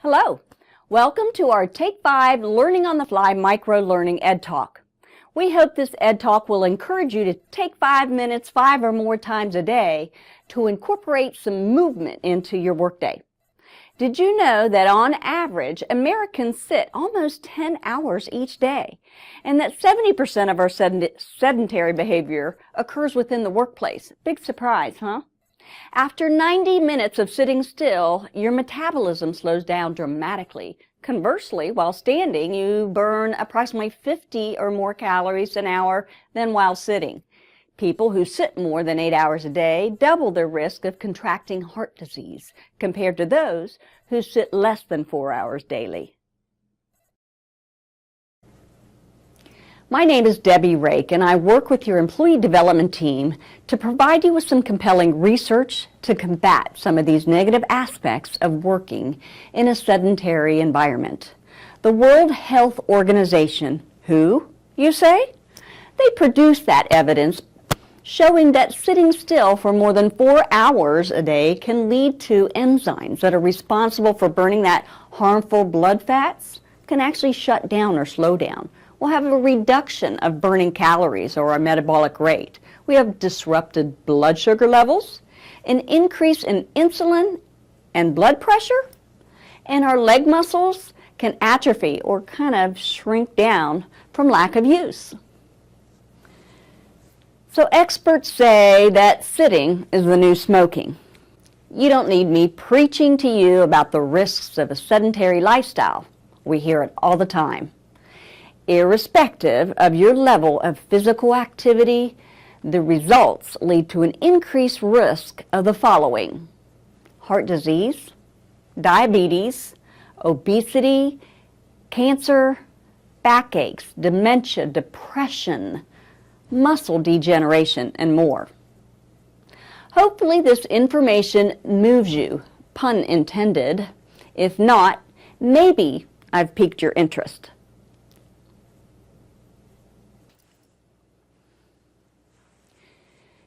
Hello, welcome to our Take 5 Learning on the Fly Micro-Learning Ed Talk. We hope this Ed Talk will encourage you to take 5 minutes 5 or more times a day to incorporate some movement into your workday. Did you know that on average, Americans sit almost 10 hours each day, and that 70% of our sedentary behavior occurs within the workplace? Big surprise, huh? After 90 minutes of sitting still, your metabolism slows down dramatically. Conversely, while standing, you burn approximately 50 or more calories an hour than while sitting. People who sit more than 8 hours a day double their risk of contracting heart disease compared to those who sit less than 4 hours daily. My name is Debbie Rake, and I work with your employee development team to provide you with some compelling research to combat some of these negative aspects of working in a sedentary environment. The World Health Organization, who, you say? They produced that evidence showing that sitting still for more than 4 hours a day can lead to enzymes that are responsible for burning that harmful blood fats can actually shut down or slow down. We'll have a reduction of burning calories or our metabolic rate. We have disrupted blood sugar levels, an increase in insulin and blood pressure, and our leg muscles can atrophy or kind of shrink down from lack of use. So experts say that sitting is the new smoking. You don't need me preaching to you about the risks of a sedentary lifestyle. We hear it all the time. Irrespective of your level of physical activity, the results lead to an increased risk of the following: heart disease, diabetes, obesity, cancer, backaches, dementia, depression, muscle degeneration, and more. Hopefully this information moves you, pun intended. If not, maybe I've piqued your interest.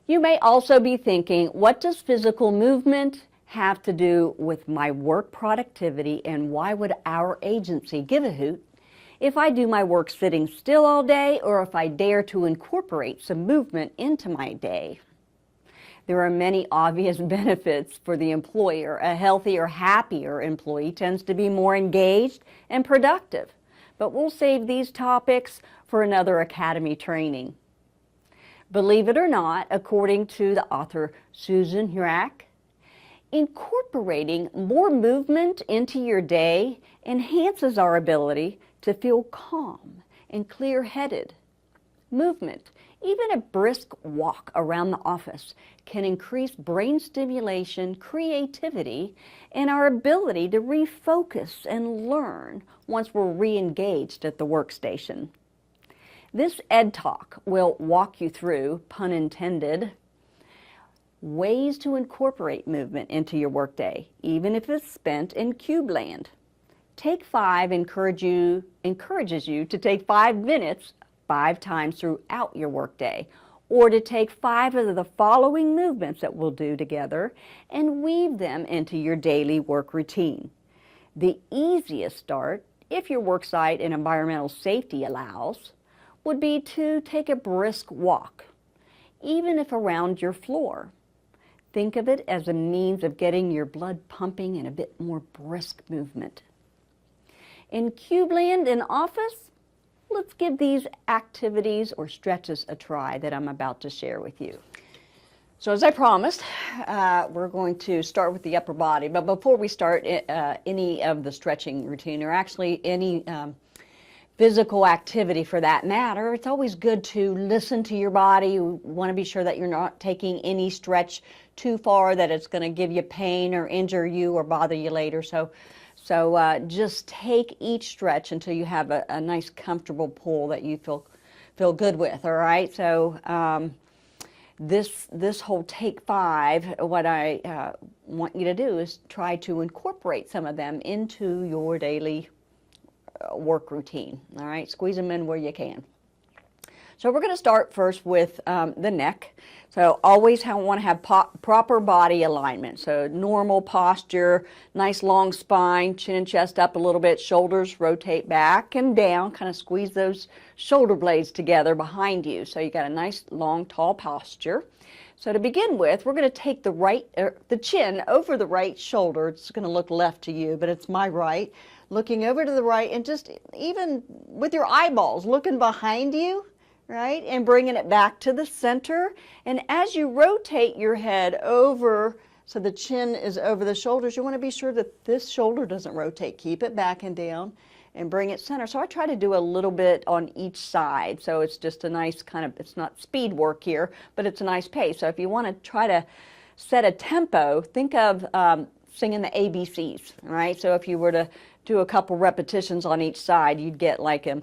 You may also be thinking, what does physical movement have to do with my work productivity, and why would our agency give a hoot if I do my work sitting still all day, or if I dare to incorporate some movement into my day? There are many obvious benefits for the employer. A healthier, happier employee tends to be more engaged and productive. But we'll save these topics for another academy training. Believe it or not, according to the author Susan Rake, incorporating more movement into your day enhances our ability to feel calm and clear-headed. Movement, even a brisk walk around the office, can increase brain stimulation, creativity, and our ability to refocus and learn once we're re-engaged at the workstation. This Ed Talk will walk you through, pun intended, ways to incorporate movement into your workday, even if it's spent in cube land. Take 5 encourages you to take 5 minutes 5 times throughout your workday, or to take 5 of the following movements that we'll do together and weave them into your daily work routine. The easiest start, if your work site and environmental safety allows, would be to take a brisk walk, even if around your floor. Think of it as a means of getting your blood pumping and a bit more brisk movement. In Cubeland and office, let's give these activities or stretches a try that I'm about to share with you. So as I promised, we're going to start with the upper body. But before we start any of the stretching routine, or actually any physical activity for that matter, it's always good to listen to your body. You want to be sure that you're not taking any stretch too far that it's going to give you pain or injure you or bother you later. So just take each stretch until you have a nice comfortable pull that you feel good with, all right? So this whole Take 5, what I want you to do is try to incorporate some of them into your daily work routine, all right? Squeeze them in where you can. So we're going to start first with the neck. So always want to have proper body alignment. So normal posture, nice long spine, chin and chest up a little bit, shoulders rotate back and down, kind of squeeze those shoulder blades together behind you. So you got a nice long tall posture. So to begin with, we're going to take the chin over the right shoulder. It's going to look left to you, but it's my right. Looking over to the right and just even with your eyeballs looking behind you, right? And bringing it back to the center. And as you rotate your head over, so the chin is over the shoulders, you want to be sure that this shoulder doesn't rotate. Keep it back and down and bring it center. So I try to do a little bit on each side. So it's just a nice kind of, it's not speed work here, but it's a nice pace. So if you want to try to set a tempo, think of singing the ABCs, right? So if you were to do a couple repetitions on each side, you'd get like an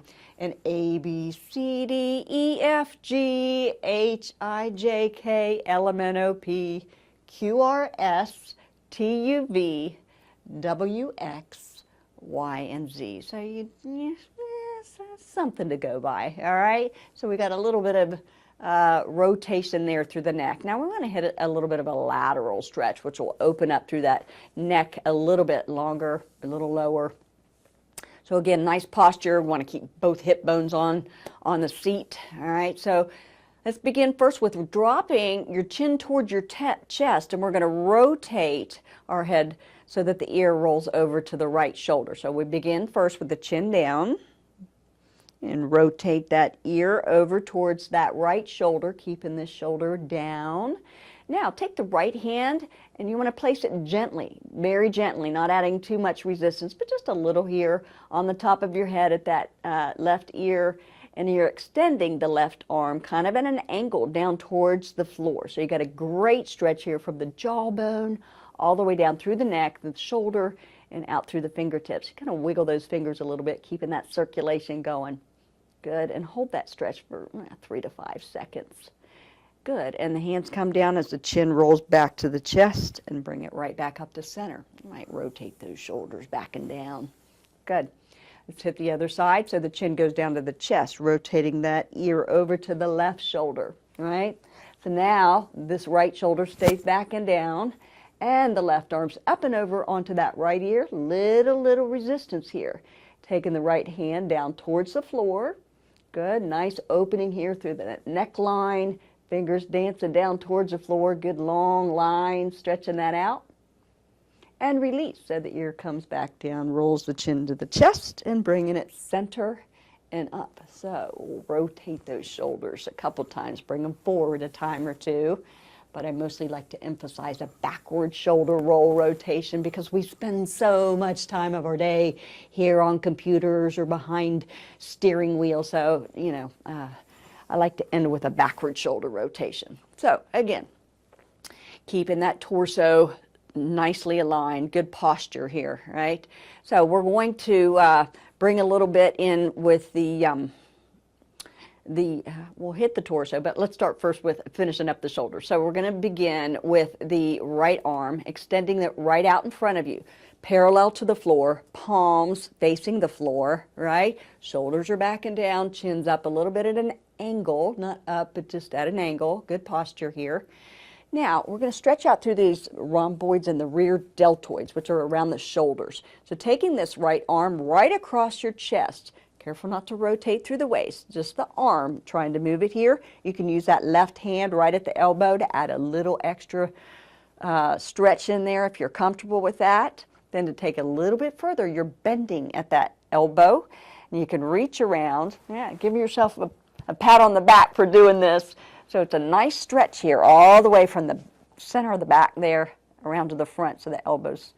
A, B, C, D, E, F, G, H, I, J, K, L, M, N, O, P, Q, R, S, T, U, V, W, X, Y, and Z. So something to go by, all right? So we got a little bit of rotation there through the neck. Now we're going to hit a little bit of a lateral stretch, which will open up through that neck a little bit longer, a little lower. So again, nice posture. We want to keep both hip bones on the seat. All right, so let's begin first with dropping your chin towards your chest, and we're going to rotate our head so that the ear rolls over to the right shoulder. So we begin first with the chin down and rotate that ear over towards that right shoulder, keeping this shoulder down. Now take the right hand and you want to place it gently, very gently, not adding too much resistance, but just a little here on the top of your head at that left ear, and you're extending the left arm kind of at an angle down towards the floor. So you got a great stretch here from the jawbone all the way down through the neck, the shoulder, and out through the fingertips. You kind of wiggle those fingers a little bit, keeping that circulation going. Good, and hold that stretch for 3 to 5 seconds. Good, and the hands come down as the chin rolls back to the chest and bring it right back up to center. You might rotate those shoulders back and down. Good. Let's hit the other side so the chin goes down to the chest, rotating that ear over to the left shoulder, right? So now this right shoulder stays back and down, and the left arm's up and over onto that right ear. Little resistance here. Taking the right hand down towards the floor. Good, nice opening here through the neckline, fingers dancing down towards the floor, good long line, stretching that out. And release so the ear comes back down, rolls the chin to the chest, and bringing it center and up. So we'll rotate those shoulders a couple times, bring them forward a time or two. But I mostly like to emphasize a backward shoulder roll rotation because we spend so much time of our day here on computers or behind steering wheels. So, I like to end with a backward shoulder rotation. So again, keeping that torso nicely aligned, good posture here, right? So we're going to bring a little bit in with we'll hit the torso, but let's start first with finishing up the shoulders. So we're going to begin with the right arm, extending it right out in front of you, parallel to the floor, palms facing the floor, right? Shoulders are back and down, chin's up a little bit at an angle, not up, but just at an angle. Good posture here. Now, we're going to stretch out through these rhomboids and the rear deltoids, which are around the shoulders. So taking this right arm right across your chest, careful not to rotate through the waist, just the arm, trying to move it here. You can use that left hand right at the elbow to add a little extra stretch in there if you're comfortable with that. Then to take a little bit further, you're bending at that elbow, and you can reach around. Yeah, give yourself a pat on the back for doing this. So it's a nice stretch here all the way from the center of the back there around to the front, so the elbow's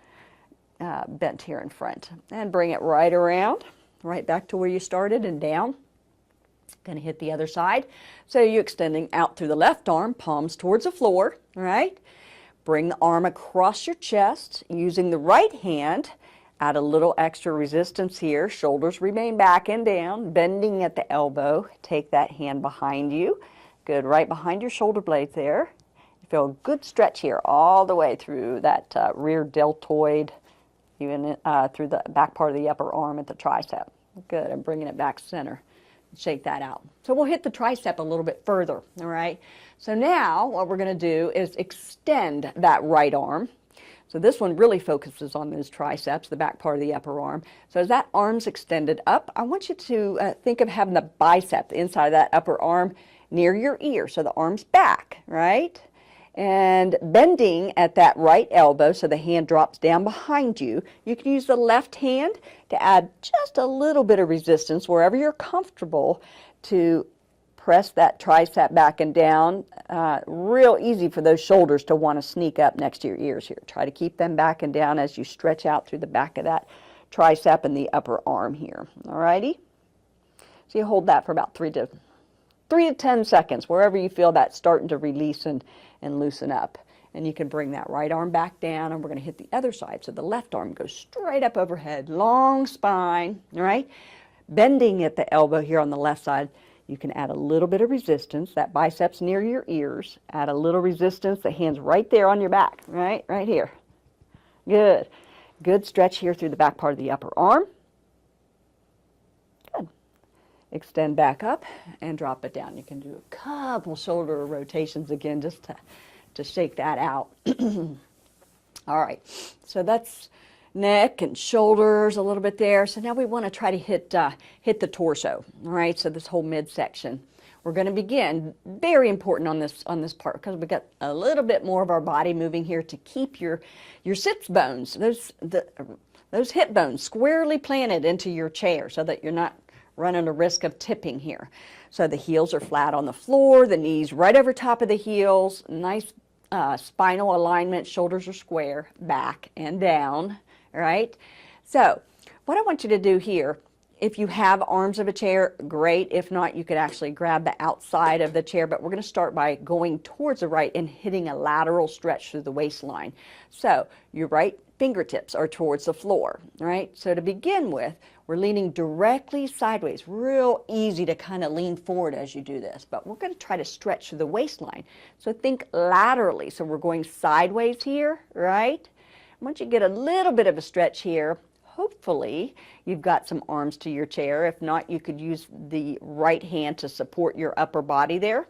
bent here in front. And bring it right around, right back to where you started and down. Going to hit the other side. So you're extending out through the left arm, palms towards the floor, right? Bring the arm across your chest using the right hand. Add a little extra resistance here. Shoulders remain back and down, bending at the elbow. Take that hand behind you. Good, right behind your shoulder blades there. You feel a good stretch here all the way through that rear deltoid, even through the back part of the upper arm at the tricep. Good, I'm bringing it back center. Shake that out. So we'll hit the tricep a little bit further, all right? So now what we're going to do is extend that right arm. So this one really focuses on those triceps, the back part of the upper arm. So as that arm's extended up, I want you to think of having the bicep, the inside of that upper arm, near your ear. So the arm's back, right? And bending at that right elbow so the hand drops down behind you. You can use the left hand to add just a little bit of resistance wherever you're comfortable to press that tricep back and down. Real easy for those shoulders to want to sneak up next to your ears here. Try to keep them back and down as you stretch out through the back of that tricep and the upper arm here. Alrighty? So you hold that for about 3 to 10 seconds, wherever you feel that starting to release and loosen up. And you can bring that right arm back down, and we're going to hit the other side. So the left arm goes straight up overhead, long spine, all right? Bending at the elbow here on the left side, you can add a little bit of resistance. That biceps near your ears. Add a little resistance. The hand's right there on your back, right here. Good. Good stretch here through the back part of the upper arm. Good. Extend back up and drop it down. You can do a couple shoulder rotations again just to shake that out. All right, so that's neck and shoulders a little bit there. So now we want to try to hit the torso. All right, so this whole midsection. We're going to begin, very important on this part, because we got a little bit more of our body moving here to keep your sits bones, those hip bones squarely planted into your chair so that you're not running a risk of tipping here. So the heels are flat on the floor, the knees right over top of the heels, nice spinal alignment, shoulders are square, back and down, right? So what I want you to do here, if you have arms of a chair, great. If not, you could actually grab the outside of the chair, but we're going to start by going towards the right and hitting a lateral stretch through the waistline. So your right fingertips are towards the floor, right? So to begin with, we're leaning directly sideways. Real easy to kind of lean forward as you do this, but we're going to try to stretch through the waistline. So think laterally. So we're going sideways here, right? Once you get a little bit of a stretch here, hopefully you've got some arms to your chair. If not, you could use the right hand to support your upper body there.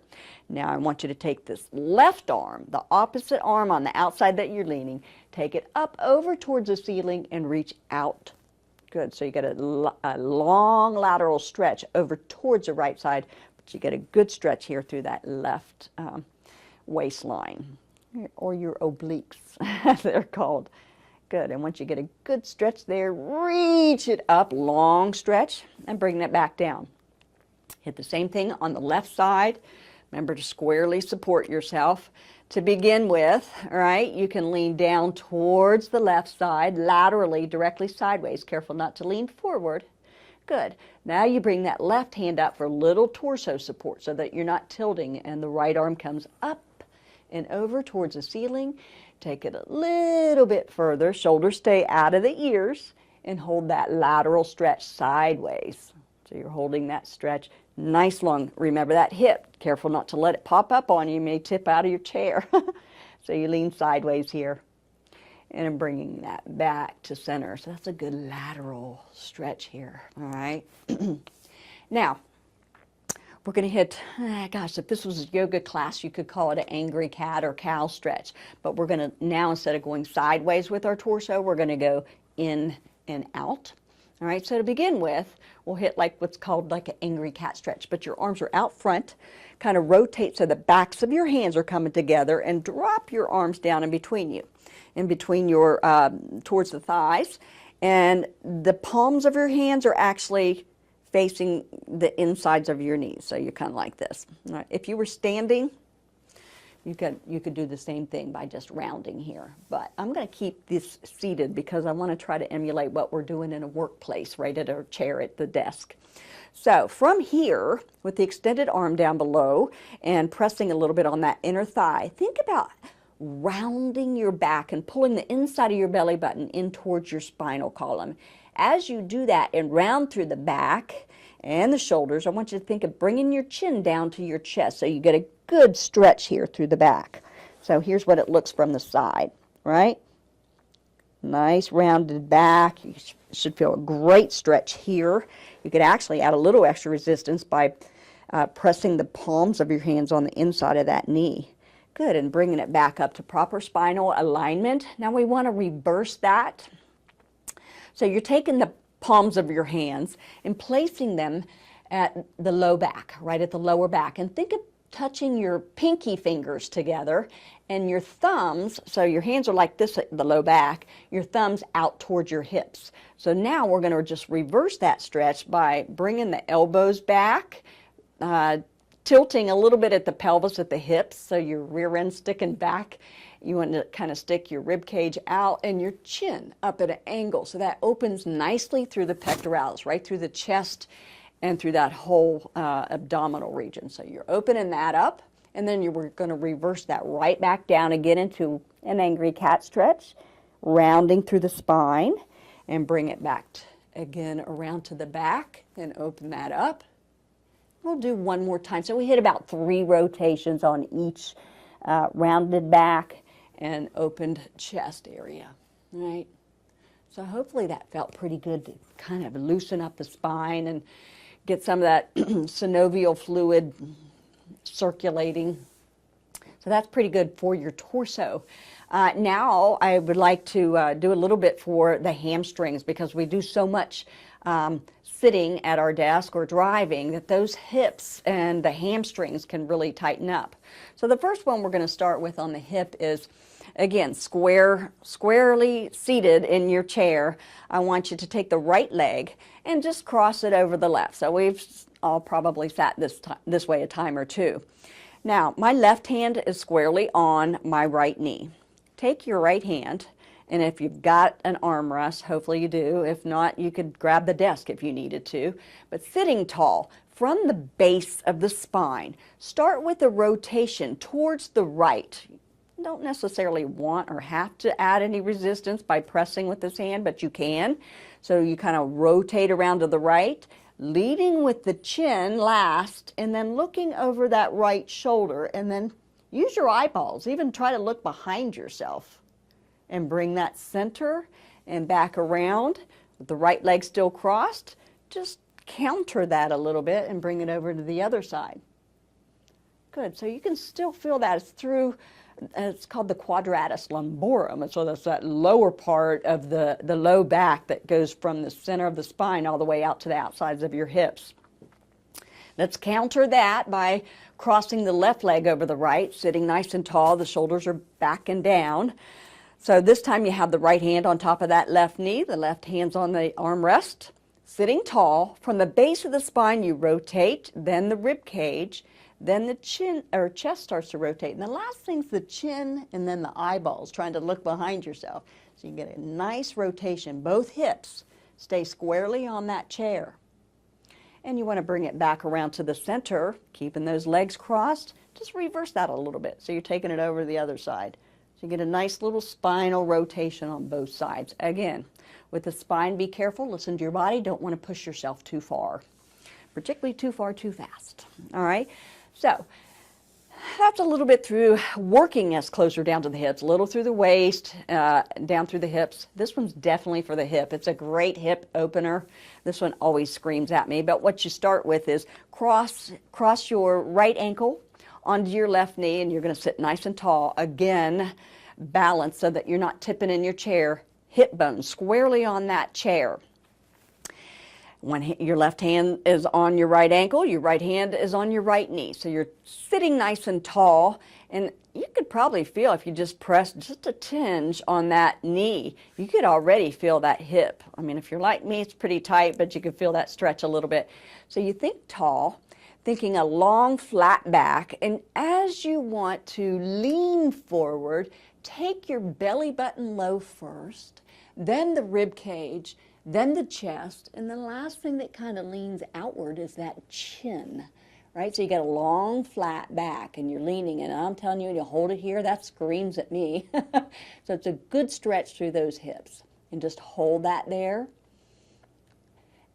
Now I want you to take this left arm, the opposite arm on the outside that you're leaning, take it up over towards the ceiling and reach out. Good, so you get a long lateral stretch over towards the right side, but you get a good stretch here through that left waistline, or your obliques, as they're called. Good, and once you get a good stretch there, reach it up, long stretch, and bring that back down. Hit the same thing on the left side. Remember to squarely support yourself. To begin with, all right, you can lean down towards the left side, laterally, directly sideways. Careful not to lean forward. Good. Now you bring that left hand up for a little torso support so that you're not tilting, and the right arm comes up and over towards the ceiling. Take it a little bit further. Shoulders stay out of the ears, and hold that lateral stretch sideways. So you're holding that stretch nice long. Remember that hip. Careful not to let it pop up on you. You may tip out of your chair. So you lean sideways here. And I'm bringing that back to center. So that's a good lateral stretch here. All right. Now, we're going to hit, gosh, if this was a yoga class, you could call it an angry cat or cow stretch. But we're going to now, instead of going sideways with our torso, we're going to go in and out. All right, so to begin with, we'll hit like what's called like an angry cat stretch, but your arms are out front, kind of rotate so the backs of your hands are coming together, and drop your arms down in between you, towards the thighs, and the palms of your hands are actually facing the insides of your knees, so you're kind of like this. All right. If you were standing, you could do the same thing by just rounding here. But I'm going to keep this seated because I want to try to emulate what we're doing in a workplace, right at our chair at the desk. So from here, with the extended arm down below and pressing a little bit on that inner thigh, think about rounding your back and pulling the inside of your belly button in towards your spinal column. As you do that and round through the back and the shoulders, I want you to think of bringing your chin down to your chest so you get a good stretch here through the back. So here's what it looks from the side, right? Nice rounded back. You should feel a great stretch here. You could actually add a little extra resistance by pressing the palms of your hands on the inside of that knee. Good, and bringing it back up to proper spinal alignment. Now we want to reverse that. So you're taking the palms of your hands and placing them at the low back, right at the lower back. And think of touching your pinky fingers together and your thumbs, so your hands are like this at the low back, your thumbs out towards your hips. So now we're going to just reverse that stretch by bringing the elbows back, tilting a little bit at the pelvis at the hips, so your rear end sticking back. You want to kind of stick your rib cage out and your chin up at an angle, so that opens nicely through the pectoralis, right through the chest and through that whole abdominal region. So you're opening that up, and then we're going to reverse that right back down again into an angry cat stretch, rounding through the spine, and bring it back again around to the back and open that up. We'll do one more time. So we hit about 3 rotations on each rounded back and opened chest area, right? So hopefully that felt pretty good to kind of loosen up the spine and get some of that synovial fluid circulating. So that's pretty good for your torso. Now I would like to do a little bit for the hamstrings, because we do so much sitting at our desk or driving that those hips and the hamstrings can really tighten up. So the first one we're going to start with on the hip is, again, squarely seated in your chair. I want you to take the right leg and just cross it over the left. So we've all probably sat this way a time or two. Now, my left hand is squarely on my right knee. Take your right hand, and if you've got an armrest, hopefully you do. If not, you could grab the desk if you needed to. But sitting tall, from the base of the spine, start with a rotation towards the right. You don't necessarily want or have to add any resistance by pressing with this hand, but you can. So you kind of rotate around to the right, leading with the chin last, and then looking over that right shoulder, and then use your eyeballs. Even try to look behind yourself and bring that center and back around with the right leg still crossed. Just counter that a little bit and bring it over to the other side. Good. So you can still feel that. It's through, it's called the quadratus lumborum. So that's that lower part of the low back that goes from the center of the spine all the way out to the outsides of your hips. Let's counter that by crossing the left leg over the right, sitting nice and tall. The shoulders are back and down. So this time you have the right hand on top of that left knee, the left hand's on the armrest, sitting tall. From the base of the spine you rotate, then the rib cage, then the chin or chest starts to rotate. And the last thing's the chin and then the eyeballs, trying to look behind yourself. So you get a nice rotation. Both hips stay squarely on that chair. And you want to bring it back around to the center, keeping those legs crossed. Just reverse that a little bit. So you're taking it over to the other side. So you get a nice little spinal rotation on both sides. Again, with the spine, be careful. Listen to your body. Don't want to push yourself too far, particularly too far too fast. All right? So that's a little bit through working us closer down to the hips, a little through the waist, down through the hips. This one's definitely for the hip. It's a great hip opener. This one always screams at me. But what you start with is cross your right ankle onto your left knee, and you're going to sit nice and tall. Again, balance so that you're not tipping in your chair. Hip bone squarely on that chair. Your left hand is on your right ankle, your right hand is on your right knee. So you're sitting nice and tall, and you could probably feel, if you just press just a tinge on that knee, you could already feel that hip. I mean, if you're like me, it's pretty tight, but you can feel that stretch a little bit. So you think tall, thinking a long flat back, and as you want to lean forward, take your belly button low first, then the rib cage, then the chest, and the last thing that kind of leans outward is that chin, right? So you got a long flat back and you're leaning, and I'm telling you, you hold it here, that screams at me. So it's a good stretch through those hips, and just hold that there.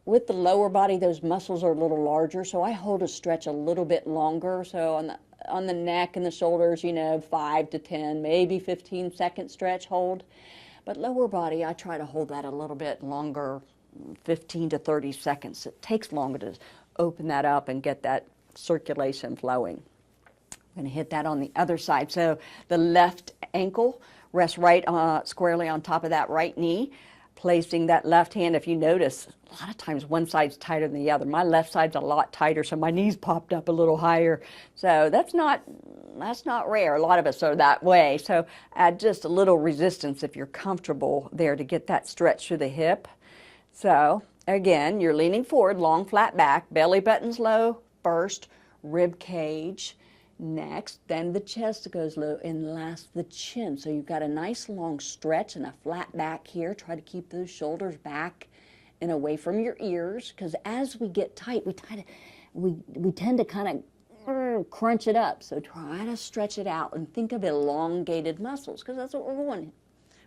With the lower body, those muscles are a little larger, so I hold a stretch a little bit longer. So on the neck and the shoulders, 5 to 10, maybe 15-second stretch hold. But lower body, I try to hold that a little bit longer, 15 to 30 seconds. It takes longer to open that up and get that circulation flowing. I'm going to hit that on the other side. So the left ankle rests right squarely on top of that right knee, placing that left hand. If you notice, a lot of times one side's tighter than the other. My left side's a lot tighter, so my knees popped up a little higher. So that's not rare. A lot of us are that way. So add just a little resistance if you're comfortable there to get that stretch through the hip. So again, you're leaning forward, long flat back, belly button's low first, rib cage next, then the chest goes low, and last the chin. So you've got a nice long stretch and a flat back here. Try to keep those shoulders back and away from your ears, because as we get tight, we tend to kind of crunch it up. So try to stretch it out and think of elongated muscles, because that's what we're going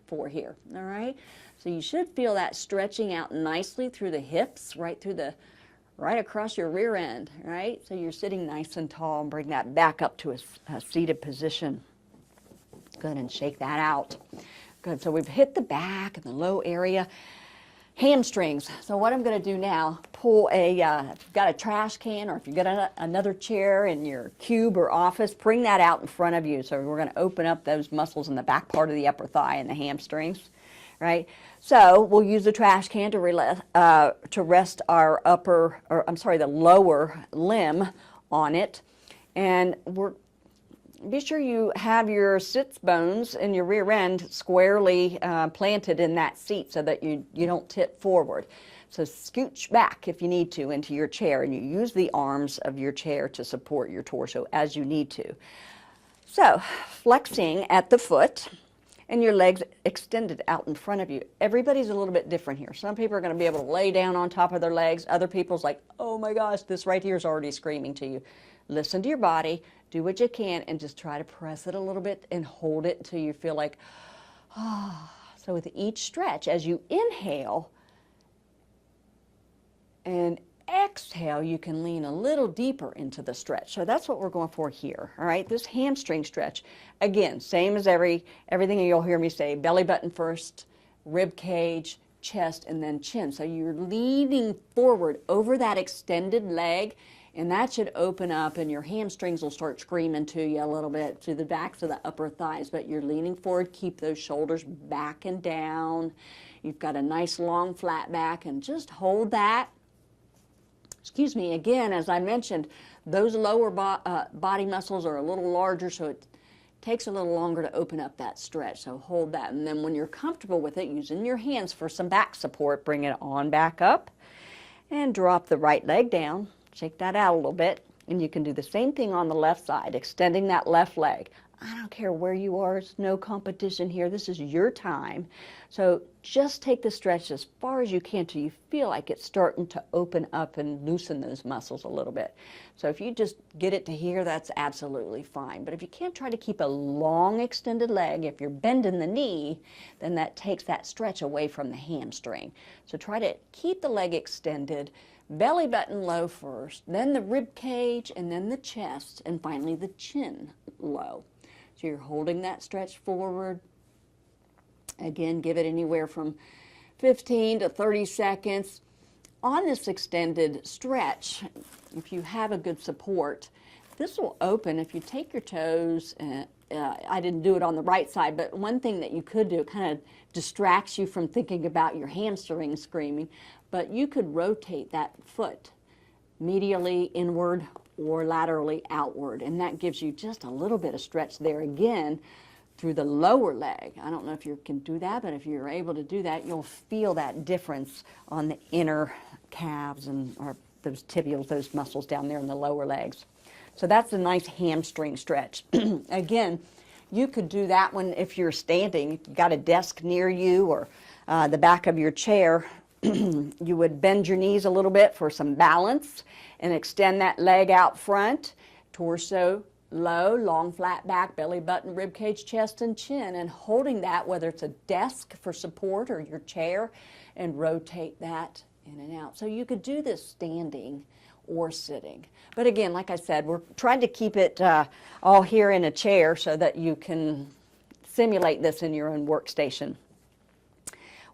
for here. All right, so you should feel that stretching out nicely through the hips, right across your rear end, right? So you're sitting nice and tall, and bring that back up to a seated position. Good, and shake that out. Good, so we've hit the back and the low area. Hamstrings. So what I'm going to do now, pull if you've got a trash can, or if you've got another chair in your cube or office, bring that out in front of you. So we're going to open up those muscles in the back part of the upper thigh and the hamstrings, right? So we'll use the trash can to rest our the lower limb on it, and be sure you have your sits bones in your rear end squarely planted in that seat so that you don't tip forward. So scooch back if you need to into your chair, and you use the arms of your chair to support your torso as you need to. So flexing at the foot and your legs extended out in front of you. Everybody's a little bit different here. Some people are going to be able to lay down on top of their legs. Other people's like, oh my gosh, this right here is already screaming to you. Listen to your body, do what you can, and just try to press it a little bit and hold it until you feel like, ah. So with each stretch, as you inhale and exhale, you can lean a little deeper into the stretch. So that's what we're going for here, all right? This hamstring stretch, again, same as everything you'll hear me say, belly button first, rib cage, chest, and then chin. So you're leaning forward over that extended leg, and that should open up, and your hamstrings will start screaming to you a little bit to the backs of the upper thighs, but you're leaning forward. Keep those shoulders back and down. You've got a nice long flat back, and just hold that. Excuse me, again, as I mentioned, those lower body muscles are a little larger, so it takes a little longer to open up that stretch. So hold that, and then when you're comfortable with it, using your hands for some back support, bring it on back up and drop the right leg down. Shake that out a little bit, and you can do the same thing on the left side, extending that left leg. I don't care where you are, it's no competition here. This is your time. So just take the stretch as far as you can till you feel like it's starting to open up and loosen those muscles a little bit. So if you just get it to here, that's absolutely fine. But if you can't, try to keep a long extended leg. If you're bending the knee, then that takes that stretch away from the hamstring. So try to keep the leg extended, belly button low first, then the rib cage, and then the chest, and finally the chin low. So you're holding that stretch forward. Again, give it anywhere from 15 to 30 seconds. On this extended stretch, if you have a good support, this will open. If you take your toes, I didn't do it on the right side, but one thing that you could do, kind of distracts you from thinking about your hamstring screaming, but you could rotate that foot medially inward or laterally outward, and that gives you just a little bit of stretch there again through the lower leg. I don't know if you can do that, but if you're able to do that, you'll feel that difference on the inner calves or those tibials, those muscles down there in the lower legs. So that's a nice hamstring stretch. Again, you could do that one if you're standing. If you've got a desk near you or the back of your chair, you would bend your knees a little bit for some balance and extend that leg out front, torso low, long flat back, belly button, rib cage, chest, and chin, and holding that, whether it's a desk for support or your chair, and rotate that in and out. So you could do this standing or sitting. But again, like I said, we're trying to keep it all here in a chair so that you can simulate this in your own workstation.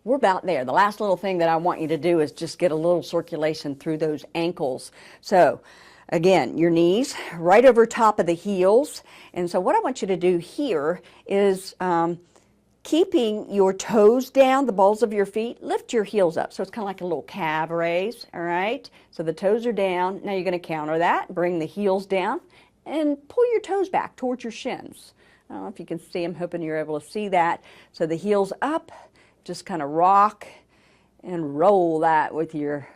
we're about there. The last little thing that I want you to do is just get a little circulation through those ankles. So again, your knees right over top of the heels. And so what I want you to do here is keeping your toes down, the balls of your feet, lift your heels up. So it's kind of like a little calf raise, all right? So the toes are down. Now you're going to counter that. Bring the heels down and pull your toes back towards your shins. I don't know if you can see, I'm hoping you're able to see that. So the heels up, just kind of rock and roll that with your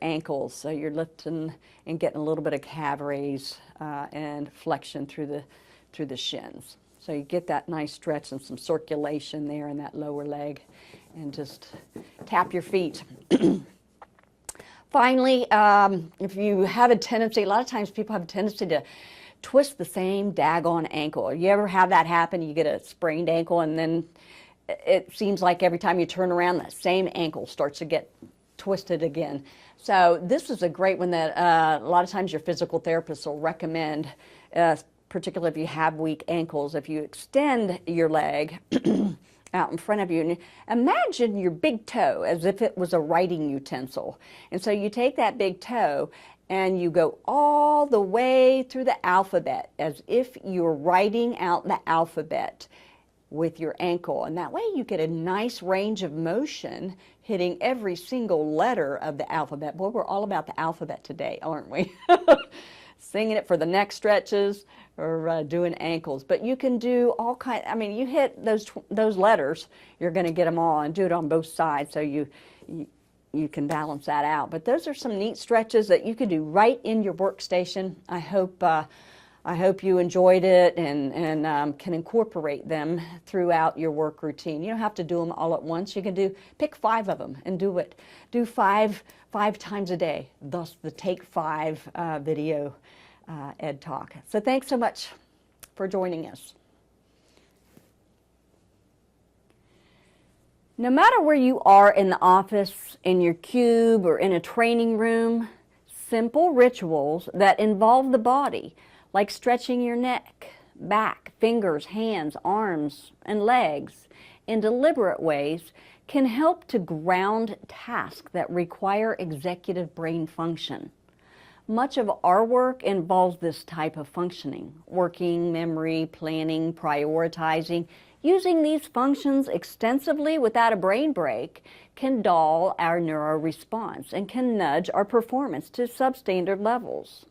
ankles. So you're lifting and getting a little bit of calf raise and flexion through the shins. So you get that nice stretch and some circulation there in that lower leg, and just tap your feet. Finally, if you have a tendency, a lot of times people have a tendency to twist the same daggone ankle. You ever have that happen? You get a sprained ankle and then it seems like every time you turn around, that same ankle starts to get twisted again. So this is a great one that a lot of times your physical therapist will recommend, particularly if you have weak ankles. If you extend your leg out in front of you, and imagine your big toe as if it was a writing utensil. And so you take that big toe and you go all the way through the alphabet as if you're writing out the alphabet with your ankle. And that way you get a nice range of motion hitting every single letter of the alphabet. Boy, we're all about the alphabet today, aren't we? Singing it for the neck stretches or doing ankles. But you can do all kinds, I mean, you hit those letters, you're going to get them all, and do it on both sides so you can balance that out. But those are some neat stretches that you can do right in your workstation. I hope you enjoyed it and can incorporate them throughout your work routine. You don't have to do them all at once. You can pick 5 of them and do it. Do five times a day. Thus the Take 5 video Ed Talk. So thanks so much for joining us. No matter where you are in the office, in your cube, or in a training room, simple rituals that involve the body, like stretching your neck, back, fingers, hands, arms, and legs in deliberate ways, can help to ground tasks that require executive brain function. Much of our work involves this type of functioning: working, memory, planning, prioritizing. Using these functions extensively without a brain break can dull our neuroresponse and can nudge our performance to substandard levels.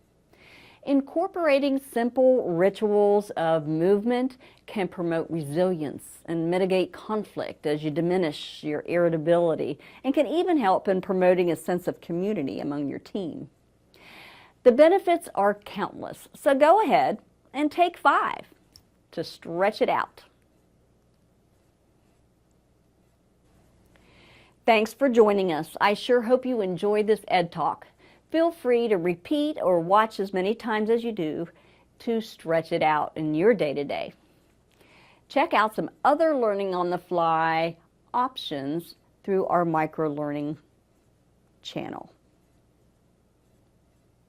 Incorporating simple rituals of movement can promote resilience and mitigate conflict as you diminish your irritability, and can even help in promoting a sense of community among your team. The benefits are countless, so go ahead and take 5 to stretch it out. Thanks for joining us. I sure hope you enjoyed this Ed Talk. Feel free to repeat or watch as many times as you do to stretch it out in your day-to-day. Check out some other learning on the fly options through our micro-learning channel.